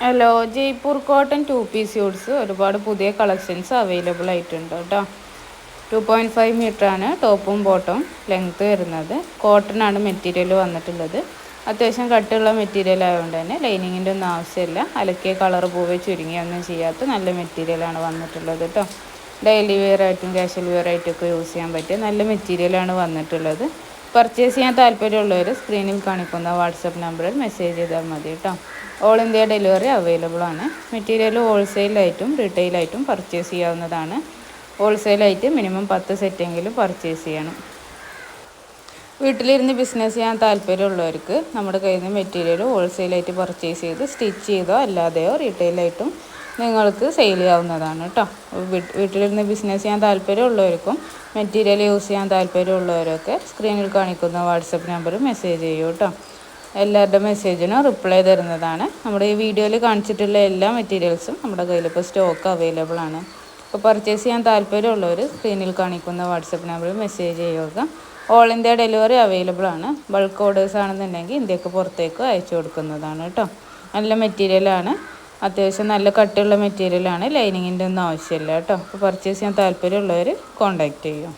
Hello, Jaipur cotton 2 piece suits ഒരുപാട് പുതിയ collections available ആയിട്ടുണ്ട് കേട്ടോ. 2.5 മീറ്ററാണ് ടോപ്പും ബോട്ടവും ലെങ്ത്ത് വരുന്നത്. കോട്ടൺ ആണ് മെറ്റീരിയൽ വന്നിട്ടുള്ളത്. അത്യാവശ്യം കട്ടുള്ള മെറ്റീരിയൽ ആയതുകൊണ്ട് തന്നെ ലൈനിങ്ങിൻ്റെ ഒന്നും ആവശ്യമില്ല. അലക്കിയ കളർ പോവേ ചുരുങ്ങിയൊന്നും ചെയ്യാത്ത നല്ല മെറ്റീരിയലാണ് വന്നിട്ടുള്ളത് കേട്ടോ. ഡെയിലി വെയർ ആയിട്ടും കാഷ്വൽ വെയർ ആയിട്ടും ഒക്കെ യൂസ് ചെയ്യാൻ പറ്റിയ നല്ല മെറ്റീരിയലാണ് വന്നിട്ടുള്ളത്. പർച്ചേസ് ചെയ്യാൻ താല്പര്യമുള്ളവർ സ്ക്രീനിൽ കാണിക്കുന്ന വാട്സപ്പ് നമ്പറിൽ മെസ്സേജ് ചെയ്താൽ മതി കേട്ടോ. ഓൾ ഇന്ത്യ ഡെലിവറി അവൈലബിൾ ആണ്. മെറ്റീരിയൽ ഹോൾസെയിലായിട്ടും റീറ്റെയിലായിട്ടും പർച്ചേസ് ചെയ്യാവുന്നതാണ്. ഹോൾസെയിലായിട്ട് മിനിമം 10 സെറ്റെങ്കിലും പർച്ചേസ് ചെയ്യണം. വീട്ടിലിരുന്ന് ബിസിനസ് ചെയ്യാൻ താല്പര്യമുള്ളവർക്ക് നമ്മുടെ കയ്യിൽ നിന്ന് മെറ്റീരിയൽ ഹോൾസെയിലായിട്ട് പർച്ചേസ് ചെയ്ത് സ്റ്റിച്ച് ചെയ്തോ അല്ലാതെയോ റീറ്റെയിലായിട്ടും നിങ്ങൾക്ക് സെയിൽ ചെയ്യാവുന്നതാണ് കേട്ടോ. വീട്ടിലിരുന്ന് ബിസിനസ് ചെയ്യാൻ താല്പര്യമുള്ളവർക്കും മെറ്റീരിയൽ യൂസ് ചെയ്യാൻ താല്പര്യമുള്ളവരൊക്കെ സ്ക്രീനിൽ കാണിക്കുന്ന വാട്സപ്പ് നമ്പറിൽ മെസ്സേജ് ചെയ്യൂ കേട്ടോ. എല്ലാവരുടെ മെസ്സേജിനും റിപ്ലൈ തരുന്നതാണ്. നമ്മുടെ ഈ വീഡിയോയിൽ കാണിച്ചിട്ടുള്ള എല്ലാ മെറ്റീരിയൽസും നമ്മുടെ കയ്യിൽ ഇപ്പോൾ സ്റ്റോക്ക് അവൈലബിൾ ആണ്. അപ്പോൾ പർച്ചേസ് ചെയ്യാൻ താല്പര്യമുള്ളവർ സ്ക്രീനിൽ കാണിക്കുന്ന വാട്സപ്പ് നമ്പറിൽ മെസ്സേജ് ചെയ്യുക. ഓൾ ഇന്ത്യ ഡെലിവറി അവൈലബിൾ ആണ്. ബൾക്ക് ഓർഡേഴ്സ് ആണെന്നുണ്ടെങ്കിൽ ഇന്ത്യക്ക് പുറത്തേക്ക് അയച്ചു കൊടുക്കുന്നതാണ് കേട്ടോ. നല്ല മെറ്റീരിയലാണ്, അത്യാവശ്യം നല്ല കട്ടിയുള്ള മെറ്റീരിയലാണ്. ലൈനിങ്ങിൻ്റെ ഒന്നും ആവശ്യമില്ല കേട്ടോ. അപ്പോൾ പർച്ചേസ് ചെയ്യാൻ താല്പര്യമുള്ളവർ കോൺടാക്റ്റ് ചെയ്യും.